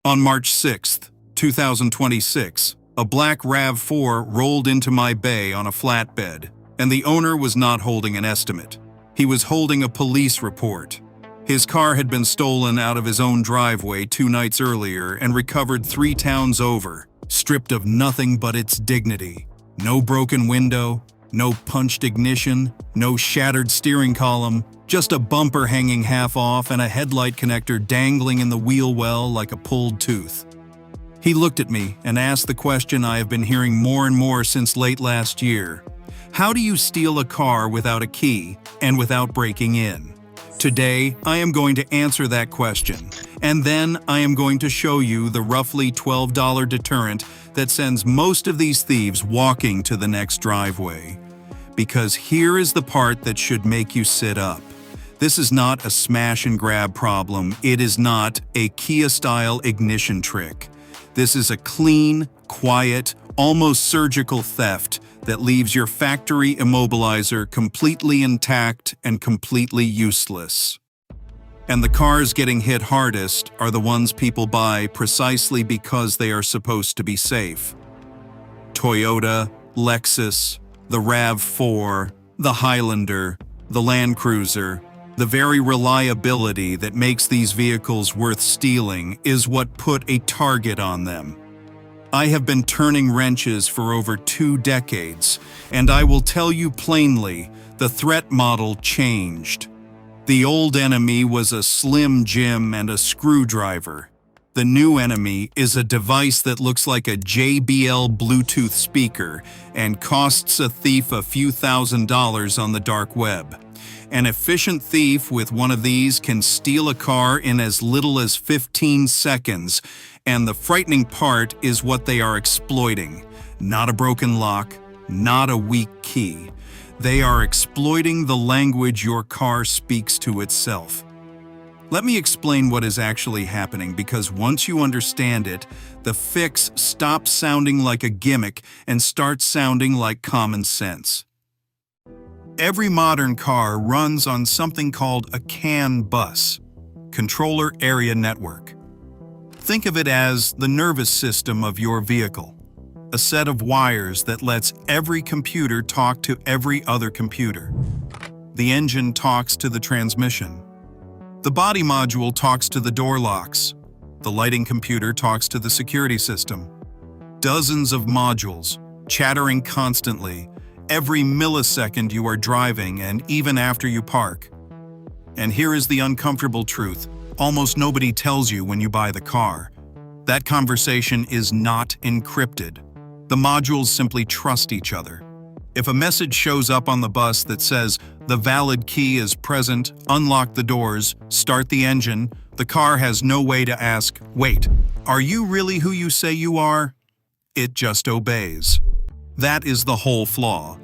On March 6th, 2026, a black RAV4 rolled into my bay on a flatbed, and the owner was not holding an estimate. He was holding a police report. His car had been stolen out of his own driveway 2 nights earlier and recovered 3 towns over, stripped of nothing but its dignity. No broken window, no punched ignition, no shattered steering column, just a bumper hanging half off and a headlight connector dangling in the wheel well like a pulled tooth. He looked at me and asked the question I have been hearing more and more since late last year. How do you steal a car without a key and without breaking in? Today, I am going to answer that question, and then I am going to show you the roughly $12 deterrent that sends most of these thieves walking to the next driveway. Because here is the part that should make you sit up. This is not a smash and grab problem. It is not a Kia-style ignition trick. This is a clean, quiet, almost surgical theft that leaves your factory immobilizer completely intact and completely useless. And the cars getting hit hardest are the ones people buy precisely because they are supposed to be safe. Toyota, Lexus, the RAV4, the Highlander, the Land Cruiser. The very reliability that makes these vehicles worth stealing is what put a target on them. I have been turning wrenches for over 2 decades, and I will tell you plainly, the threat model changed. The old enemy was a Slim Jim and a screwdriver. The new enemy is a device that looks like a JBL Bluetooth speaker and costs a thief a few $1,000s on the dark web. An efficient thief with one of these can steal a car in as little as 15 seconds, and the frightening part is what they are exploiting. Not a broken lock, not a weak key. They are exploiting the language your car speaks to itself. Let me explain what is actually happening, because once you understand it, the fix stops sounding like a gimmick and starts sounding like common sense. Every modern car runs on something called a CAN bus, Controller Area Network. Think of it as the nervous system of your vehicle, a set of wires that lets every computer talk to every other computer. The engine talks to the transmission. The body module talks to the door locks. The lighting computer talks to the security system. Dozens of modules, chattering constantly, every millisecond you are driving and even after you park. And here is the uncomfortable truth. Almost nobody tells you when you buy the car. That conversation is not encrypted. The modules simply trust each other. If a message shows up on the bus that says, "The valid key is present, unlock the doors, start the engine," the car has no way to ask, "Wait, are you really who you say you are?" It just obeys. That is the whole flaw.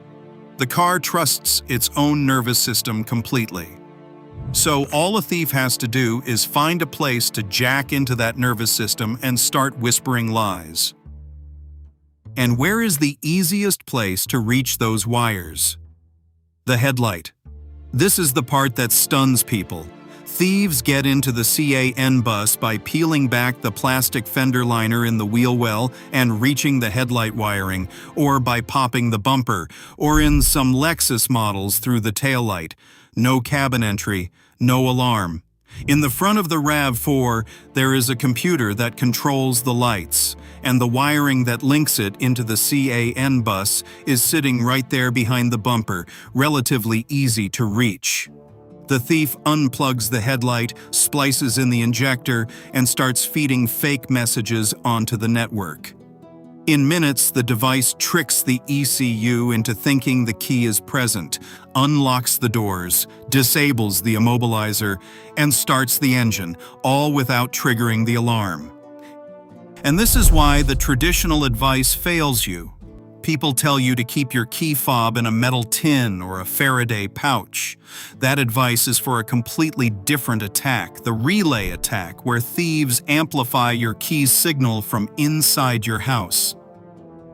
The car trusts its own nervous system completely. So all a thief has to do is find a place to jack into that nervous system and start whispering lies. And where is the easiest place to reach those wires? The headlight. This is the part that stuns people. Thieves get into the CAN bus by peeling back the plastic fender liner in the wheel well and reaching the headlight wiring, or by popping the bumper, or in some Lexus models through the taillight. No cabin entry, no alarm. In the front of the RAV4, there is a computer that controls the lights, and the wiring that links it into the CAN bus is sitting right there behind the bumper, relatively easy to reach. The thief unplugs the headlight, splices in the injector, and starts feeding fake messages onto the network. In minutes, the device tricks the ECU into thinking the key is present, unlocks the doors, disables the immobilizer, and starts the engine, all without triggering the alarm. And this is why the traditional advice fails you. People tell you to keep your key fob in a metal tin or a Faraday pouch. That advice is for a completely different attack, the relay attack, where thieves amplify your key's signal from inside your house.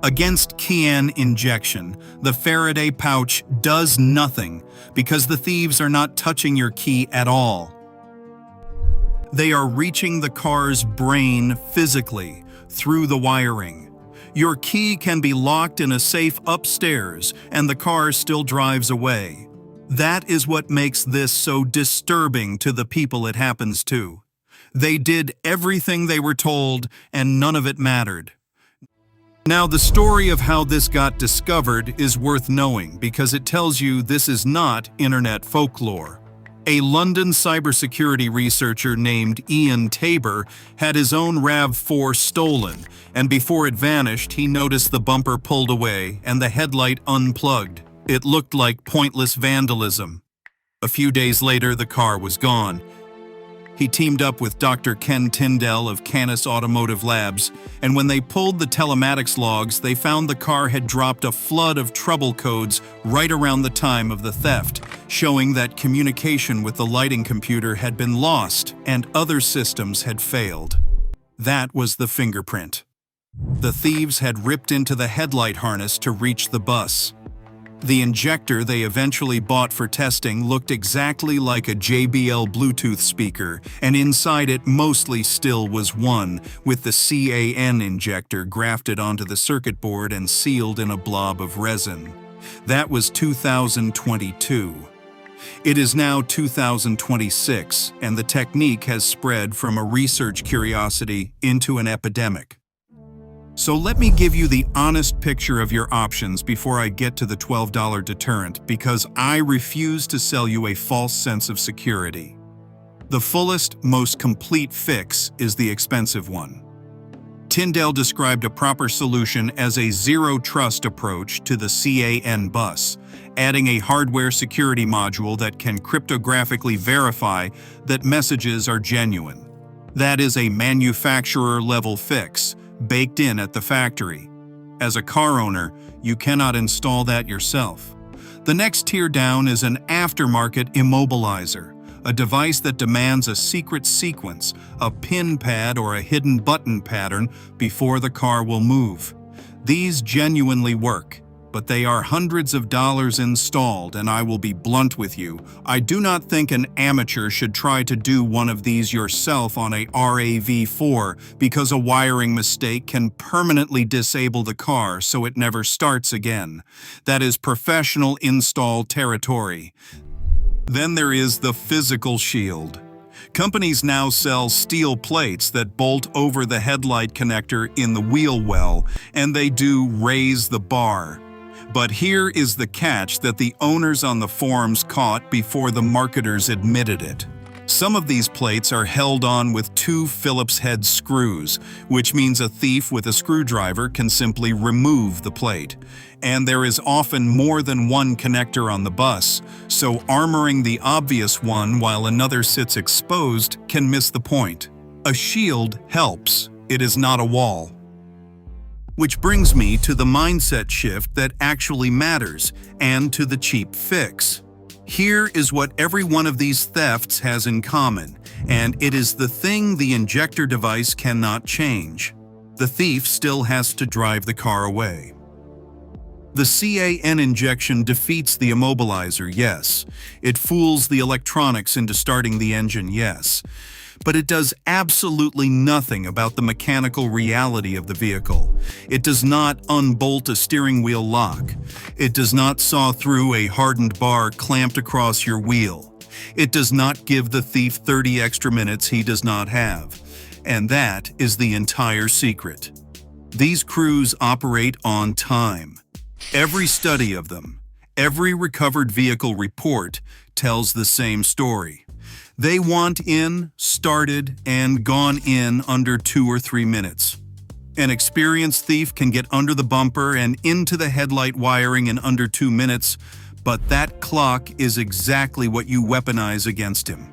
Against key-in injection, the Faraday pouch does nothing because the thieves are not touching your key at all. They are reaching the car's brain physically, through the wiring. Your key can be locked in a safe upstairs, and the car still drives away. That is what makes this so disturbing to the people it happens to. They did everything they were told, and none of it mattered. Now, the story of how this got discovered is worth knowing because it tells you this is not internet folklore. A London cybersecurity researcher named Ian Tabor had his own RAV4 stolen, and before it vanished, he noticed the bumper pulled away and the headlight unplugged. It looked like pointless vandalism. A few days later, the car was gone. He teamed up with Dr. Ken Tyndall of Canis Automotive Labs, and when they pulled the telematics logs, they found the car had dropped a flood of trouble codes right around the time of the theft, showing that communication with the lighting computer had been lost and other systems had failed. That was the fingerprint. The thieves had ripped into the headlight harness to reach the bus. The injector they eventually bought for testing looked exactly like a JBL Bluetooth speaker, and inside it mostly still was one, with the CAN injector grafted onto the circuit board and sealed in a blob of resin. That was 2022. It is now 2026, and the technique has spread from a research curiosity into an epidemic. So let me give you the honest picture of your options before I get to the $12 deterrent, because I refuse to sell you a false sense of security. The fullest, most complete fix is the expensive one. Tyndall described a proper solution as a zero-trust approach to the CAN bus, adding a hardware security module that can cryptographically verify that messages are genuine. That is a manufacturer-level fix, baked in at the factory. As a car owner, you cannot install that yourself. The next tier down is an aftermarket immobilizer, a device that demands a secret sequence, a pin pad or a hidden button pattern before the car will move. These genuinely work, but they are hundreds of dollars installed, and I will be blunt with you. I do not think an amateur should try to do one of these yourself on a RAV4 because a wiring mistake can permanently disable the car so it never starts again. That is professional install territory. Then there is the physical shield. Companies now sell steel plates that bolt over the headlight connector in the wheel well, and they do raise the bar. But here is the catch that the owners on the forums caught before the marketers admitted it. Some of these plates are held on with 2 Phillips head screws, which means a thief with a screwdriver can simply remove the plate. And there is often more than one connector on the bus, so armoring the obvious one while another sits exposed can miss the point. A shield helps, it is not a wall. Which brings me to the mindset shift that actually matters, and to the cheap fix. Here is what every one of these thefts has in common, and it is the thing the injector device cannot change. The thief still has to drive the car away. The CAN injection defeats the immobilizer, yes. It fools the electronics into starting the engine, yes. But it does absolutely nothing about the mechanical reality of the vehicle. It does not unbolt a steering wheel lock. It does not saw through a hardened bar clamped across your wheel. It does not give the thief 30 extra minutes he does not have. And that is the entire secret. These crews operate on time. Every study of them, every recovered vehicle report tells the same story. They want in, started, and gone in under 2 or 3 minutes. An experienced thief can get under the bumper and into the headlight wiring in under 2 minutes, but that clock is exactly what you weaponize against him.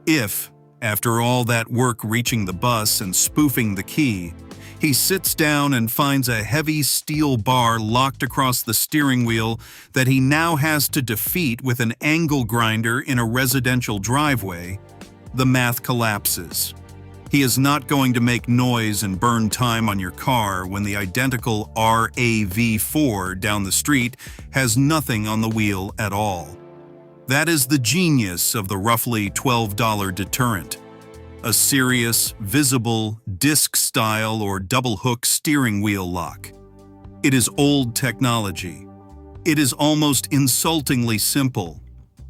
If, after all that work reaching the bus and spoofing the key, he sits down and finds a heavy steel bar locked across the steering wheel that he now has to defeat with an angle grinder in a residential driveway, the math collapses. He is not going to make noise and burn time on your car when the identical RAV4 down the street has nothing on the wheel at all. That is the genius of the roughly $12 deterrent. a serious, visible, disc-style or double-hook steering wheel lock. It is old technology. It is almost insultingly simple,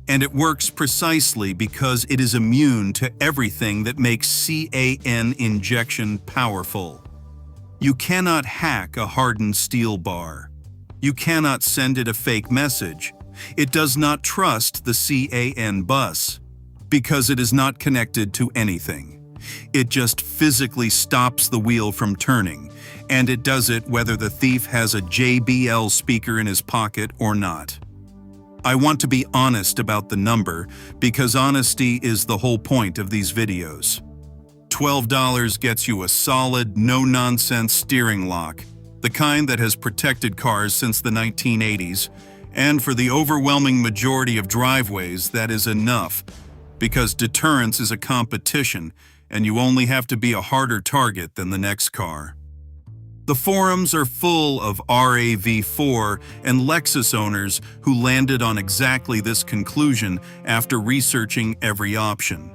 and it works precisely because it is immune to everything that makes CAN injection powerful. You cannot hack a hardened steel bar. You cannot send it a fake message. It does not trust the CAN bus because it is not connected to anything. It just physically stops the wheel from turning, and it does it whether the thief has a JBL speaker in his pocket or not. I want to be honest about the number because honesty is the whole point of these videos. $12 gets you a solid, no-nonsense steering lock, the kind that has protected cars since the 1980s, and for the overwhelming majority of driveways, that is enough, because deterrence is a competition, and you only have to be a harder target than the next car. The forums are full of RAV4 and Lexus owners who landed on exactly this conclusion after researching every option.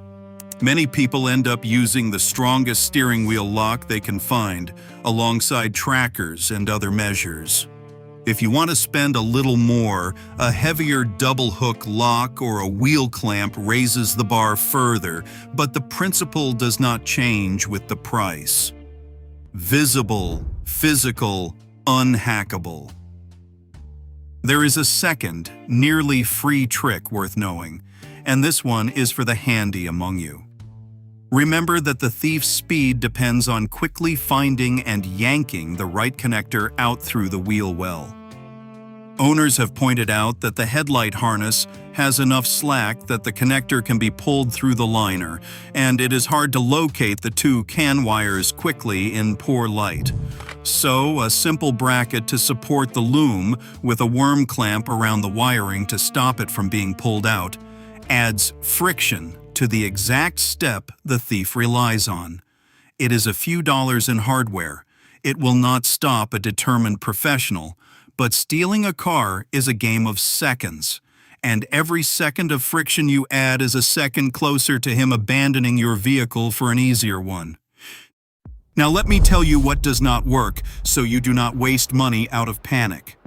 Many people end up using the strongest steering wheel lock they can find, alongside trackers and other measures. If you want to spend a little more, a heavier double-hook lock or a wheel clamp raises the bar further, but the principle does not change with the price. Visible, physical, unhackable. There is a second, nearly free trick worth knowing, and this one is for the handy among you. Remember that the thief's speed depends on quickly finding and yanking the right connector out through the wheel well. Owners have pointed out that the headlight harness has enough slack that the connector can be pulled through the liner, and it is hard to locate the two CAN wires quickly in poor light. So, a simple bracket to support the loom with a worm clamp around the wiring to stop it from being pulled out adds friction to the exact step the thief relies on. It is a few dollars in hardware. It will not stop a determined professional, but stealing a car is a game of seconds, and every second of friction you add is a second closer to him abandoning your vehicle for an easier one. Now let me tell you what does not work so you do not waste money out of panic.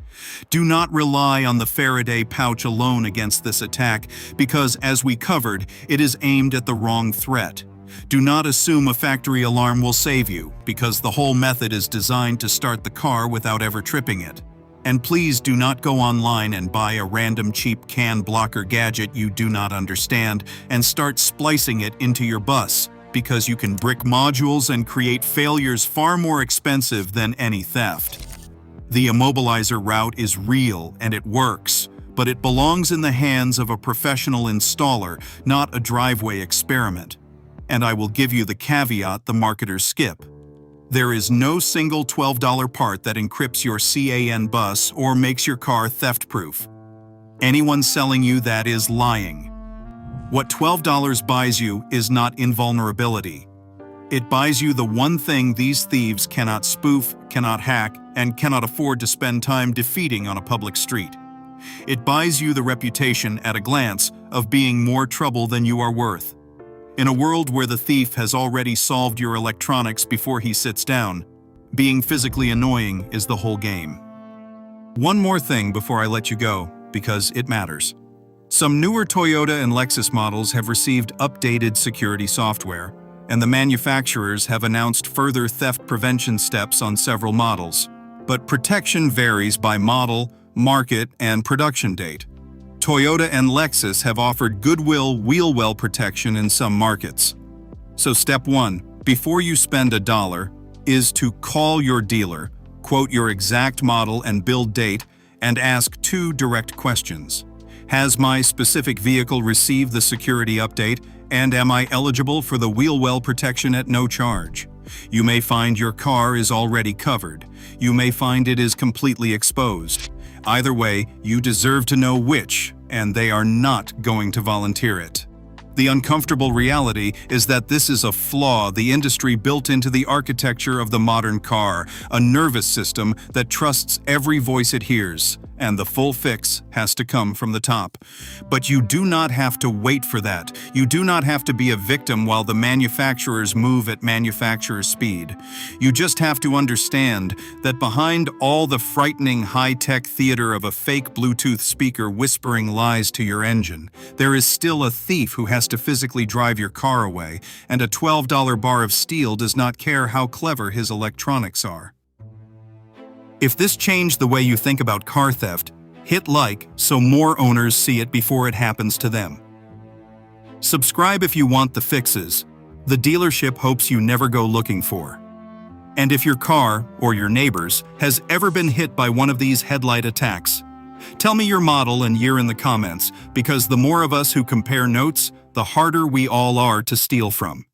Do not rely on the Faraday pouch alone against this attack because, as we covered, it is aimed at the wrong threat. Do not assume a factory alarm will save you because the whole method is designed to start the car without ever tripping it. And please do not go online and buy a random cheap CAN blocker gadget you do not understand and start splicing it into your bus because you can brick modules and create failures far more expensive than any theft. The immobilizer route is real and it works, but it belongs in the hands of a professional installer, not a driveway experiment. And I will give you the caveat the marketers skip. There is no single $12 part that encrypts your CAN bus or makes your car theft-proof. Anyone selling you that is lying. What $12 buys you is not invulnerability. It buys you the one thing these thieves cannot spoof, cannot hack, and cannot afford to spend time defeating on a public street. It buys you the reputation, at a glance, of being more trouble than you are worth. In a world where the thief has already solved your electronics before he sits down, being physically annoying is the whole game. One more thing before I let you go, because it matters. Some newer Toyota and Lexus models have received updated security software, and the manufacturers have announced further theft prevention steps on several models. But protection varies by model, market, and production date. Toyota and Lexus have offered Goodwill wheel well protection in some markets. So step 1, before you spend $1, is to call your dealer, quote your exact model and build date, and ask 2 direct questions. Has my specific vehicle received the security update, and am I eligible for the wheel well protection at no charge? You may find your car is already covered. You may find it is completely exposed. Either way, you deserve to know which, and they are not going to volunteer it. The uncomfortable reality is that this is a flaw the industry built into the architecture of the modern car, a nervous system that trusts every voice it hears, and the full fix has to come from the top. But you do not have to wait for that. You do not have to be a victim while the manufacturers move at manufacturer speed. You just have to understand that behind all the frightening high-tech theater of a fake Bluetooth speaker whispering lies to your engine, there is still a thief who has to physically drive your car away, and a $12 bar of steel does not care how clever his electronics are. If this changed the way you think about car theft, hit like so more owners see it before it happens to them. Subscribe if you want the fixes the dealership hopes you never go looking for. And if your car, or your neighbor's, has ever been hit by one of these headlight attacks, tell me your model and year in the comments, because the more of us who compare notes, the harder we all are to steal from.